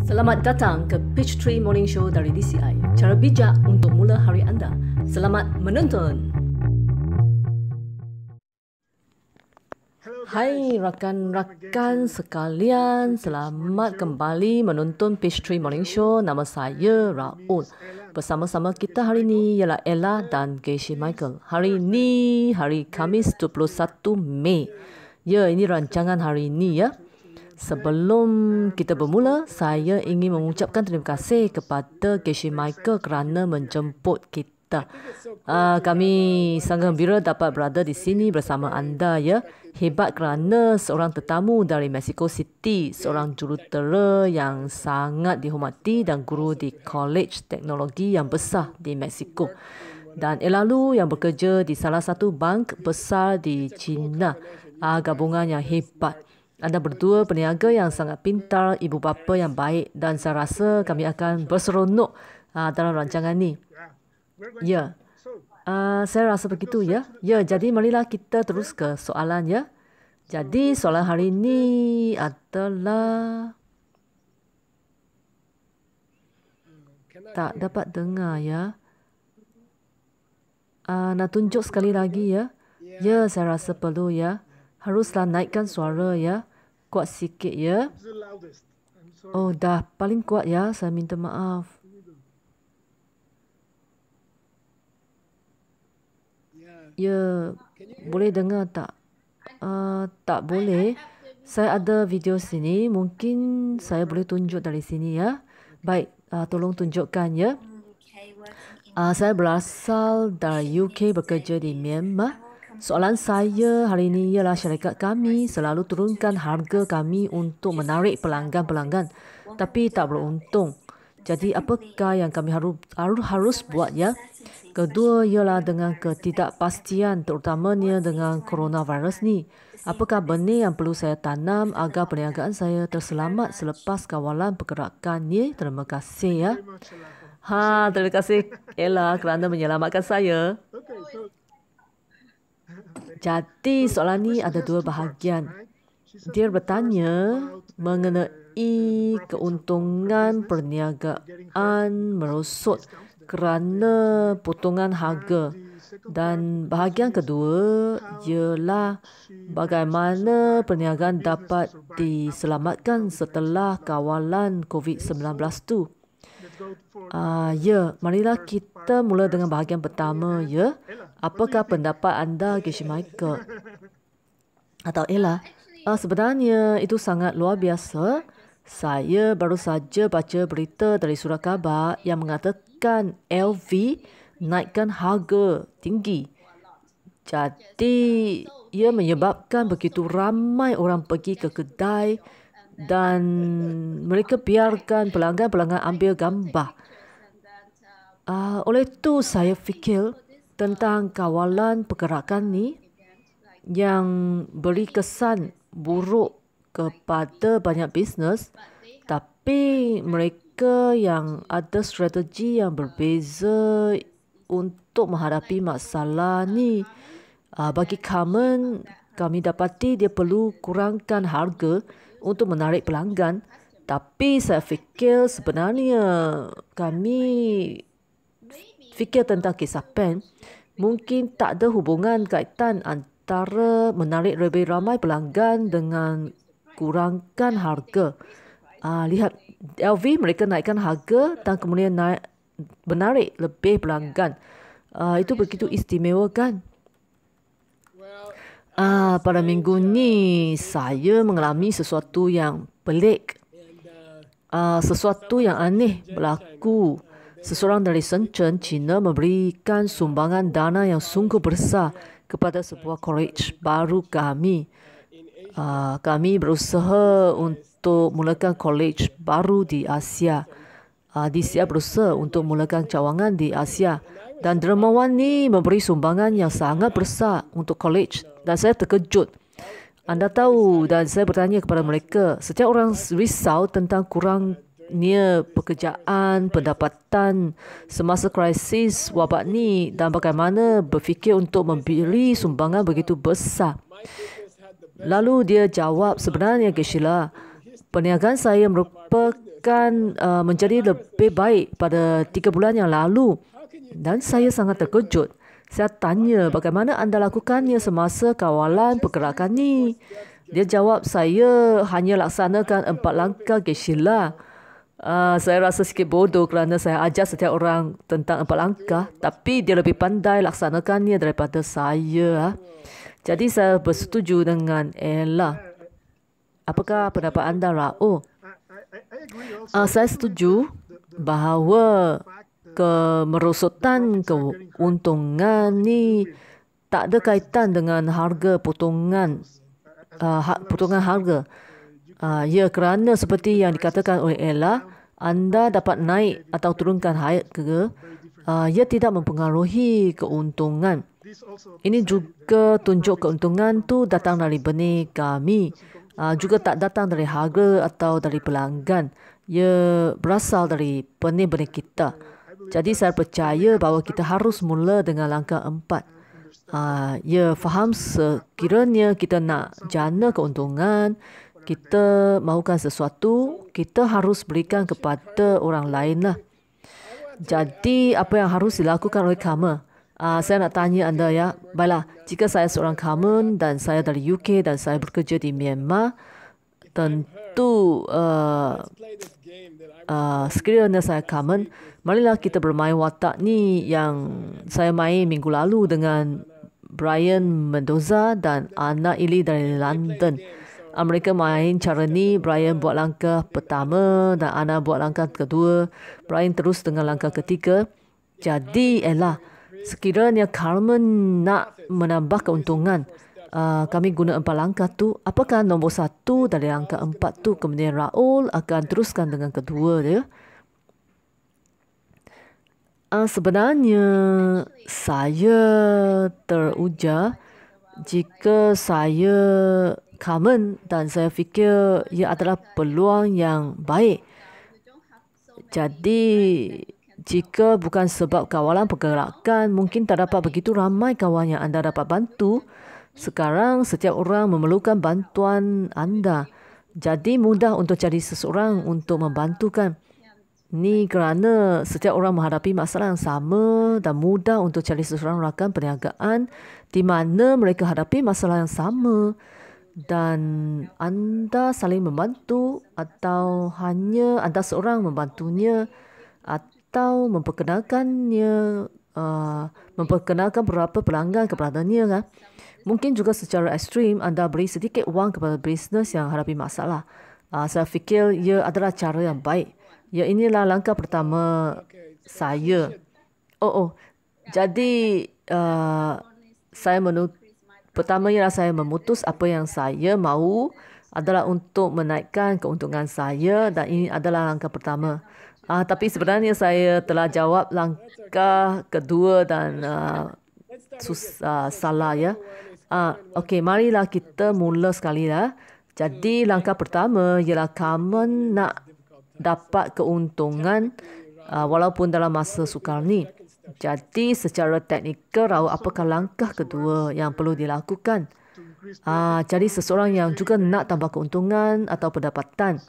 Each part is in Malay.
Selamat datang ke Peachtree Morning Show dari DCI. Cara bijak untuk mula hari anda. Selamat menonton. Hai rakan-rakan sekalian, selamat kembali menonton Peachtree Morning Show. Nama saya Raul. Bersama-sama kita hari ini ialah Ella dan Casey Michael. Hari ini hari Khamis 21 Mei. Ya, ini rancangan hari ini ya. Sebelum kita bermula, saya ingin mengucapkan terima kasih kepada Casey Michael kerana menjemput kita. Kami sangat gembira dapat berada di sini bersama anda ya. Hebat kerana seorang tetamu dari Mexico City, seorang jurutera yang sangat dihormati dan guru di College Teknologi yang besar di Mexico. Dan lalu yang bekerja di salah satu bank besar di China. Gabungan yang hebat. Anda berdua peniaga yang sangat pintar, ibu bapa yang baik dan saya rasa kami akan berseronok dalam rancangan ni. Ya, saya rasa begitu ya. Ya, jadi marilah kita terus ke soalan ya. Jadi soalan hari ini adalah tak dapat dengar ya. Nak tunjuk sekali lagi ya. Ya, saya rasa perlu ya. Haruslah naikkan suara ya. Kuat sikit ya. Oh, dah paling kuat ya. Saya minta maaf. Ya, boleh dengar tak? Tak boleh. Saya ada video sini. Mungkin saya boleh tunjuk dari sini ya. Baik, tolong tunjukkan ya. Saya berasal dari UK, bekerja di Myanmar. Soalan saya hari ini ialah syarikat kami selalu turunkan harga kami untuk menarik pelanggan-pelanggan, tapi tak beruntung. Jadi apakah yang kami harus buat ya? Kedua ialah dengan ketidakpastian, terutamanya dengan coronavirus ni. Apakah benih yang perlu saya tanam agar perniagaan saya terselamat selepas kawalan pergerakan ni? Terima kasih ya. Terima kasih Ella kerana menyelamatkan saya. Jadi soalan ni ada dua bahagian. Dia bertanya mengenai keuntungan perniagaan merosot kerana potongan harga. Dan bahagian kedua ialah bagaimana perniagaan dapat diselamatkan setelah kawalan COVID-19 tu. Ya, marilah kita mula dengan bahagian pertama ya. Apakah pendapat anda, Casey Michael atau Ella? Sebenarnya itu sangat luar biasa. Saya baru saja baca berita dari surat khabar yang mengatakan LV naikkan harga tinggi. Jadi ia menyebabkan begitu ramai orang pergi ke kedai dan mereka biarkan pelanggan-pelanggan ambil gambar. Oleh itu saya fikir tentang kawalan pergerakan ni yang beri kesan buruk kepada banyak bisnes, tapi mereka yang ada strategi yang berbeza untuk menghadapi masalah ni. Bagi kami dapati dia perlu kurangkan harga untuk menarik pelanggan, tapi saya fikir sebenarnya kami fikir tentang kisah pen, mungkin tak ada hubungan kaitan antara menarik lebih ramai pelanggan dengan kurangkan harga. Lihat LV mereka naikkan harga dan kemudian menarik lebih pelanggan. Itu begitu istimewa kan? Pada minggu ni saya mengalami sesuatu yang pelik. Sesuatu yang aneh berlaku. Seseorang dari Shenzhen, China memberikan sumbangan dana yang sungguh besar kepada sebuah college baru kami. Kami berusaha untuk mulakan college baru di Asia. DCI berusaha untuk mulakan cawangan di Asia. Dan dermawan ni memberi sumbangan yang sangat besar untuk college. Dan saya terkejut. Anda tahu, dan saya bertanya kepada mereka, setiap orang risau tentang kurangnya pekerjaan, pendapatan semasa krisis wabak ni dan bagaimana berfikir untuk memberi sumbangan begitu besar. Lalu dia jawab, sebenarnya Sheila, perniagaan saya merupakan akan menjadi lebih baik pada 3 bulan yang lalu. Dan saya sangat terkejut. Saya tanya, bagaimana anda lakukannya semasa kawalan pergerakan ni? Dia jawab, saya hanya laksanakan 4 langkah Geshe-la. Saya rasa sikit bodoh kerana saya ajar setiap orang tentang 4 langkah, tapi dia lebih pandai laksanakannya daripada saya. Jadi saya bersetuju dengan Ella. Apakah pendapat anda, Raul? Saya setuju bahawa kemerosotan keuntungan ni tak ada kaitan dengan harga potongan harga. Ya, kerana seperti yang dikatakan oleh Ella, anda dapat naik atau turunkan harga, ia tidak mempengaruhi keuntungan. Ini juga tunjuk keuntungan tu datang dari benih kami, juga tak datang dari harga atau dari pelanggan. Ia berasal dari benih-benih kita. Jadi saya percaya bahawa kita harus mula dengan langkah 4. Ya, faham sekiranya kita nak jana keuntungan, kita mahukan sesuatu, kita harus berikan kepada orang lain lah. Jadi, apa yang harus dilakukan oleh kamu? Saya nak tanya anda ya. Baiklah, jika saya seorang kamu dan saya dari UK dan saya bekerja di Myanmar, tentu sekiranya saya kamu, marilah kita bermain watak ni yang saya main minggu lalu dengan Brian Mendoza dan Anna Ili dari London. Mereka main cara ni, Brian buat langkah pertama dan Anna buat langkah kedua. Brian terus dengan langkah ketiga. Jadi, sekiranya Carmen nak menambah keuntungan, kami guna 4 langkah tu. Apakah nombor 1 dari langkah 4 tu? Kemudian Raul akan teruskan dengan kedua dia. Sebenarnya saya teruja jika saya Carmen dan saya fikir ia adalah peluang yang baik. Jadi jika bukan sebab kawalan pergerakan, mungkin tak dapat begitu ramai kawan yang anda dapat bantu. Sekarang setiap orang memerlukan bantuan anda. Jadi mudah untuk cari seseorang untuk membantukan. Ni kerana setiap orang menghadapi masalah yang sama dan mudah untuk cari seseorang rakan perniagaan di mana mereka hadapi masalah yang sama. Dan anda saling membantu atau hanya anda seorang membantunya atau memperkenalkannya, memperkenalkan beberapa pelanggan kepadanya kan. Mungkin juga secara ekstrim anda beri sedikit wang kepada bisnes yang hadapi masalah. Saya fikir ia adalah cara yang baik. Ya, inilah langkah pertama saya. Jadi saya pertama ialah saya memutus apa yang saya mahu adalah untuk menaikkan keuntungan saya dan ini adalah langkah pertama. Tapi sebenarnya saya telah jawab langkah kedua dan salah ya. Okey, marilah kita mula sekali lah. Jadi langkah pertama ialah kamu nak dapat keuntungan walaupun dalam masa sukar ni. Jadi secara teknikal, Raul, apakah langkah kedua yang perlu dilakukan? Jadi seseorang yang juga nak tambah keuntungan atau pendapatan.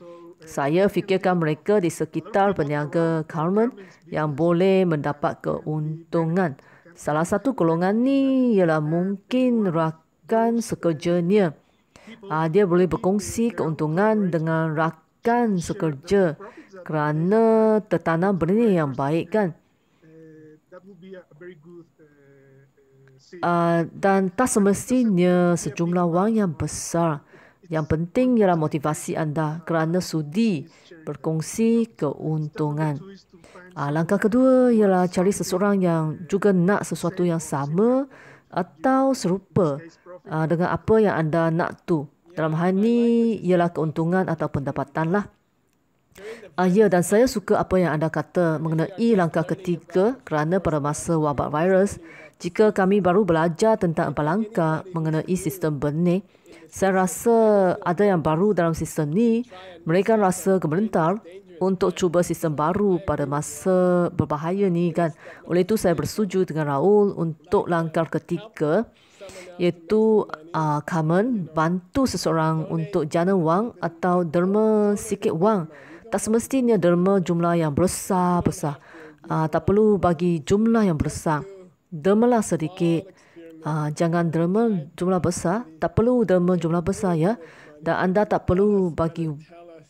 Saya fikirkan mereka di sekitar peniaga Carmen yang boleh mendapat keuntungan. Salah satu golongan ni ialah mungkin rakan sekerjanya. Dia boleh berkongsi keuntungan dengan rakan sekerja kerana tertanam benih yang baik kan. Dan tak semestinya sejumlah wang yang besar. Yang penting ialah motivasi anda kerana sudi berkongsi keuntungan. Langkah kedua ialah cari seseorang yang juga nak sesuatu yang sama atau serupa dengan apa yang anda nak tu. Dalam hal ini ialah keuntungan atau pendapatan lah. Ya, dan saya suka apa yang anda kata mengenai langkah ketiga kerana pada masa wabak virus, jika kami baru belajar tentang 4 langkah mengenai sistem benih, saya rasa ada yang baru dalam sistem ni. Mereka rasa gemetar untuk cuba sistem baru pada masa berbahaya ni kan. Oleh itu saya bersetuju dengan Raul untuk langkah ketiga, iaitu kamu bantu seseorang untuk jana wang atau derma sikit wang. tak semestinya derma jumlah yang besar-besar. Tak perlu bagi jumlah yang besar. Dermalah sedikit. Jangan derma jumlah besar. Tak perlu derma jumlah besar ya. Dan anda tak perlu bagi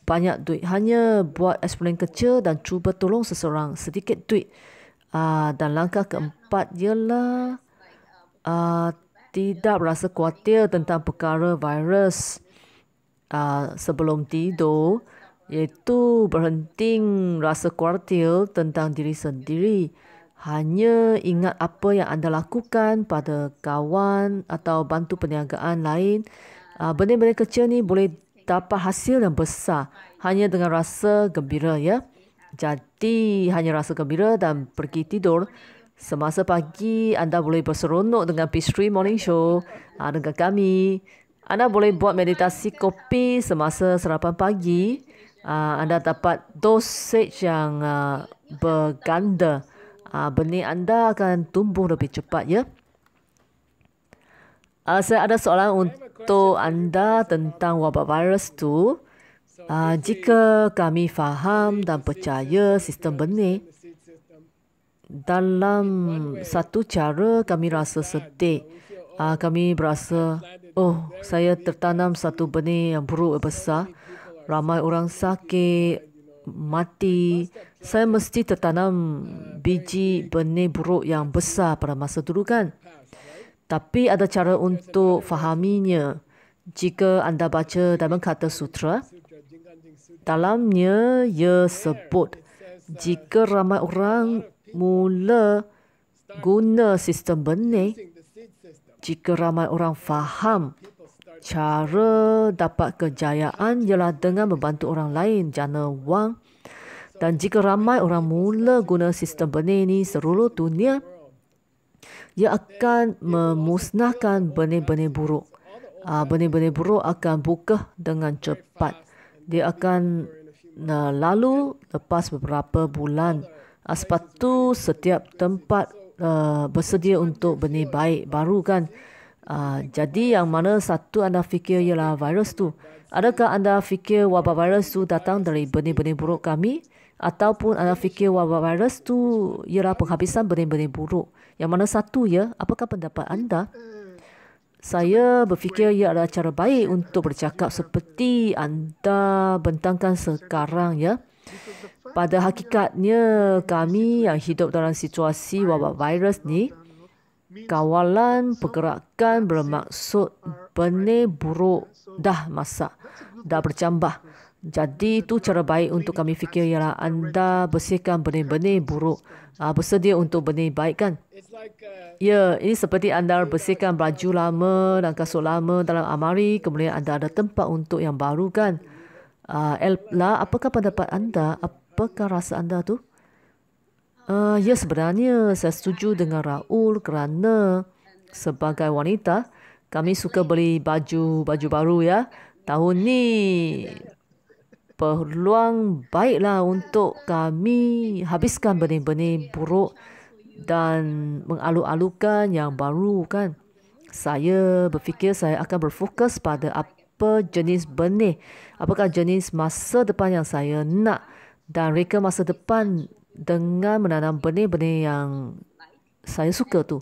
banyak duit. Hanya buat eksperimen kecil dan cuba tolong seseorang sedikit duit. Dan langkah keempat ialah tidak rasa khawatir tentang perkara virus sebelum tidur, iaitu berhenti rasa khawatir tentang diri sendiri. Hanya ingat apa yang anda lakukan pada kawan atau bantu perniagaan lain. Benda-benda kecil ni boleh dapat hasil yang besar hanya dengan rasa gembira ya. Jadi hanya rasa gembira dan pergi tidur. Semasa pagi anda boleh berseronok dengan Peace Tree Morning Show dengan kami. Anda boleh buat meditasi kopi semasa sarapan pagi. Anda dapat dosage yang berganda. Benih anda akan tumbuh lebih cepat ya. Saya ada soalan untuk anda tentang wabak virus tu. Jika kami faham dan percaya sistem benih, dalam satu cara kami rasa sedih. Kami berasa, saya tertanam satu benih yang buruk besar. Ramai orang sakit, mati. Saya mesti tertanam biji benih buruk yang besar pada masa dulu kan. Tapi ada cara untuk fahaminya. Jika anda baca dalam Kata Sutra, dalamnya ia sebut, jika ramai orang mula guna sistem benih, jika ramai orang faham cara dapat kejayaan ialah dengan membantu orang lain jana wang, dan jika ramai orang mula guna sistem benih ini seluruh dunia, ia akan memusnahkan benih-benih buruk. Benih-benih buruk akan buka dengan cepat. Dia akan lalu lepas beberapa bulan. Sebab tu setiap tempat bersedia untuk benih baik baru kan. Jadi yang mana satu anda fikir ialah virus tu? Adakah anda fikir wabak virus tu datang dari benih-benih buruk kami? Ataupun anda fikir wabak virus tu ialah penghabisan benih-benih buruk? Yang mana satu ya? Apakah pendapat anda? Saya berfikir ia adalah cara baik untuk bercakap seperti anda bentangkan sekarang ya. Pada hakikatnya kami yang hidup dalam situasi wabak virus ni, kawalan pergerakan bermaksud benih buruk dah masak, dah bercambah. Jadi itu cara baik untuk kami fikir ialah anda bersihkan benih-benih buruk, bersedia untuk benih baik kan. Ya, ini seperti anda bersihkan baju lama dan kasut lama dalam amari, kemudian anda ada tempat untuk yang baru kan. Ella, apakah pendapat anda? Apakah rasa anda tu? Ya, sebenarnya saya setuju dengan Raul kerana sebagai wanita, kami suka beli baju baru ya. Tahun ni peluang baiklah untuk kami habiskan benih-benih buruk dan mengalu-alukan yang baru kan. Saya berfikir saya akan berfokus pada apa jenis benih, apakah jenis masa depan yang saya nak, dan reka masa depan dengan menanam benih-benih yang saya suka tu.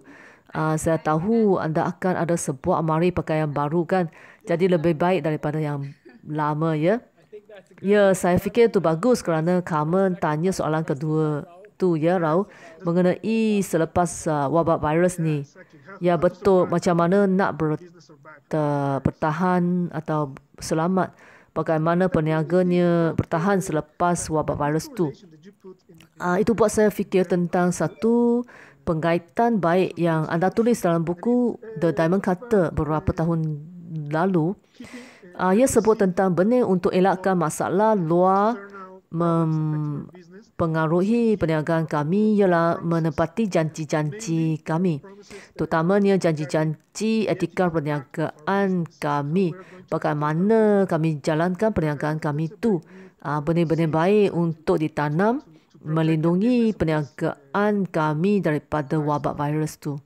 Saya tahu anda akan ada sebuah amari pakaian baru kan. Jadi lebih baik daripada yang lama ya. Ya, saya fikir tu bagus kerana Carmen tanya soalan kedua tu ya Raul, mengenai selepas wabak virus ni. Ya betul, macam mana nak bertahan atau selamat. Bagaimana perniaganya bertahan selepas wabak virus tu. Itu buat saya fikir tentang satu penggaitan baik yang anda tulis dalam buku The Diamond Cutter beberapa tahun lalu. Ia sebut tentang benih untuk elakkan masalah luar mempengaruhi perniagaan kami ialah menepati janji-janji kami. Terutamanya janji-janji etika perniagaan kami. Bagaimana kami jalankan perniagaan kami itu. Benih-benih baik untuk ditanam melindungi perniagaan kami daripada wabak virus tu.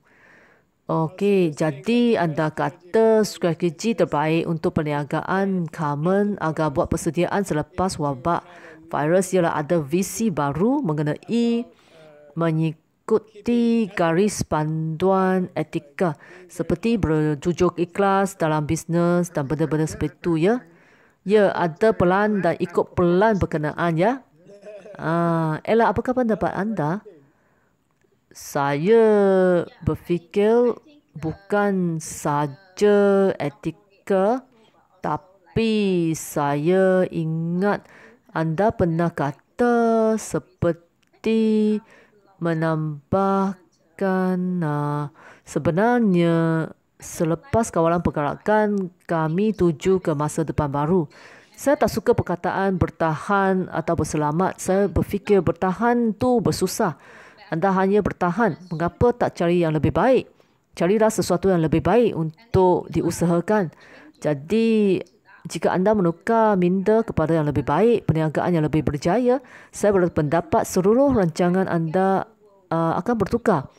Okey, jadi anda kata strategi terbaik untuk perniagaan Carmen agar buat persediaan selepas wabak virus ialah ada visi baru mengenai mengikuti garis panduan etika seperti berjujur ikhlas dalam bisnes dan benda-benda seperti itu ya. Ya, ada pelan dan ikut pelan berkenaan ya. Ella, apakah pendapat anda? Saya berfikir bukan saja etika, tapi saya ingat anda pernah kata seperti menambahkan sebenarnya selepas kawalan pergerakan kami tuju ke masa depan baru. Saya tak suka perkataan bertahan atau berselamat. Saya berfikir bertahan tu bersusah. Anda hanya bertahan. Mengapa tak cari yang lebih baik? Carilah sesuatu yang lebih baik untuk diusahakan. Jadi, jika anda menukar minda kepada yang lebih baik, perniagaan yang lebih berjaya, saya berpendapat seluruh rancangan anda akan bertukar.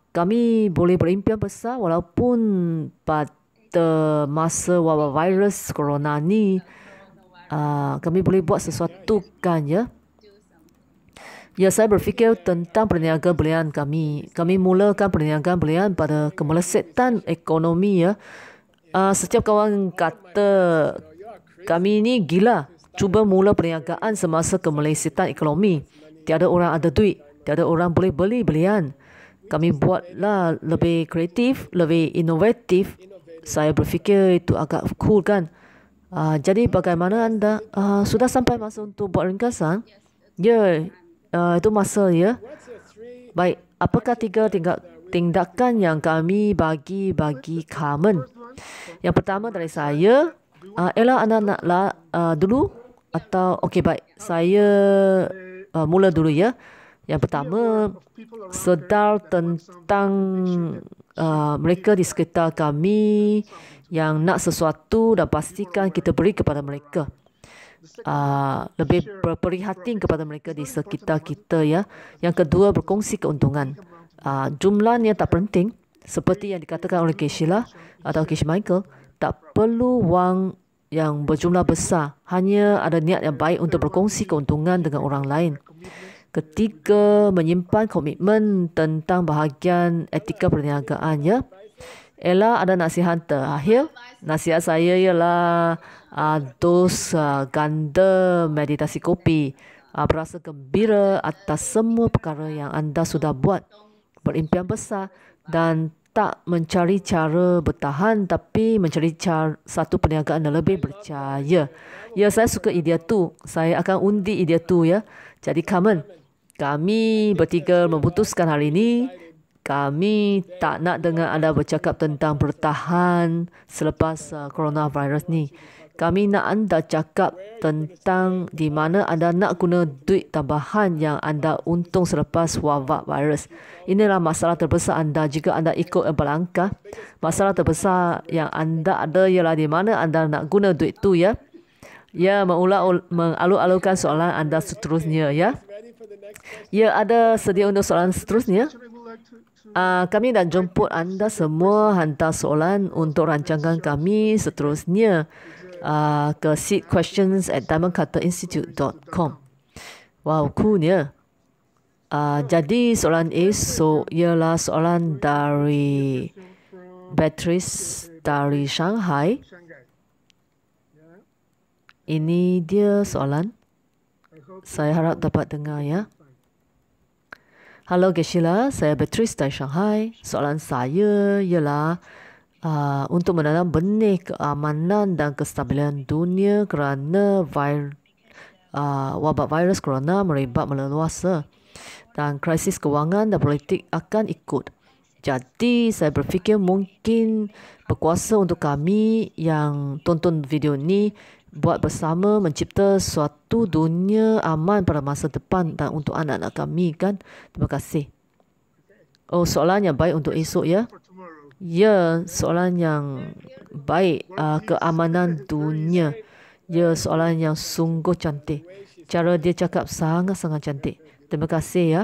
Kami boleh berimpian besar walaupun pada masa wabak virus corona ni, kami boleh buat sesuatu kan ya. Ya, saya berfikir tentang perniagaan belian kami. Kami mulakan perniagaan belian pada kemelesetan ekonomi ya. Setiap kawan kata kami ni gila. Cuba mula perniagaan semasa kemelesetan ekonomi. Tiada orang ada duit. Tiada orang boleh beli belian. Kami buatlah lebih kreatif, lebih inovatif. Saya berfikir itu agak cool kan. Jadi bagaimana anda? Sudah sampai masa untuk buat ringkasan? Ya. Itu masa ya. Baik, apakah tiga tindakan yang kami bagi Carmen? Yang pertama dari saya, Ella anda naklah dulu atau okey baik, saya mula dulu ya. Yang pertama, sedar tentang mereka di sekitar kami yang nak sesuatu dan pastikan kita beri kepada mereka. Lebih berprihatin kepada mereka di sekitar kita ya. Yang kedua, berkongsi keuntungan. Jumlahnya tak penting seperti yang dikatakan oleh Sheila atau Michael, tak perlu wang yang berjumlah besar, hanya ada niat yang baik untuk berkongsi keuntungan dengan orang lain. Ketiga, menyimpan komitmen tentang bahagian etika perniagaan ya. Ella ada nasihat terakhir. Nasihat saya ialah dos ganda meditasi kopi. Berasa gembira atas semua perkara yang anda sudah buat. Berimpian besar dan tak mencari cara bertahan tapi mencari satu perniagaan yang lebih berjaya. Ya, saya suka idea tu. Saya akan undi idea tu ya. Jadi Carmen, kami bertiga memutuskan hari ini kami tak nak dengar anda bercakap tentang bertahan selepas coronavirus ni. Kami nak anda cakap tentang di mana anda nak guna duit tambahan yang anda untung selepas wabak virus. Inilah masalah terbesar anda jika anda ikut berlangkah. Masalah terbesar yang anda ada ialah di mana anda nak guna duit tu ya. Ya, mengalur-alurkan soalan anda seterusnya ya. Ya, ada sedia untuk soalan seterusnya? Kami nak jemput anda semua hantar soalan untuk rancangan kami seterusnya ke seedquestions@diamondcutterinstitute.com. Wow, coolnya. Jadi soalan esok ialah soalan dari Beatrice dari Shanghai. Ini dia soalan. Saya harap dapat dengar ya. Halo Sheila, saya Beatrice dari Shanghai. Soalan saya ialah untuk menanam benih keamanan dan kestabilan dunia kerana wabak virus corona merebak meleluasa dan krisis kewangan dan politik akan ikut. Jadi saya berfikir mungkin berkuasa untuk kami yang tonton video ni buat bersama mencipta suatu dunia aman pada masa depan dan untuk anak-anak kami kan. Terima kasih. Oh, soalan yang baik untuk esok ya. Ya, soalan yang baik, keamanan dunia. Ya, soalan yang sungguh cantik. Cara dia cakap sangat-sangat cantik. Terima kasih ya.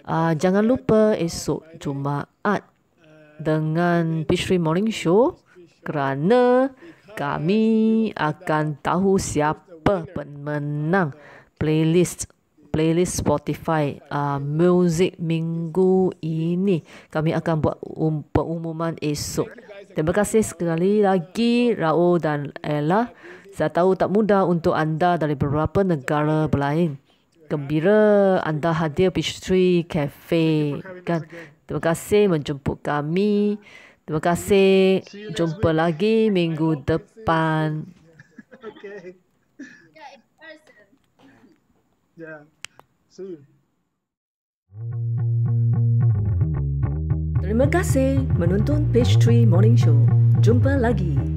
Jangan lupa esok Jumaat dengan Peach Tree Morning Show kerana kami akan tahu siapa pemenang playlist Spotify muzik minggu ini. Kami akan buat pengumuman esok. Terima kasih sekali lagi Raul dan Ella. Saya tahu tak mudah untuk anda dari beberapa negara berlain. Gembira anda hadir Peach Tree Cafe kan. Terima kasih menjemput kami. Terima kasih. Jumpa lagi minggu depan. Okay. Yeah. See you. Terima kasih menonton Peach Tree Morning Show. Jumpa lagi.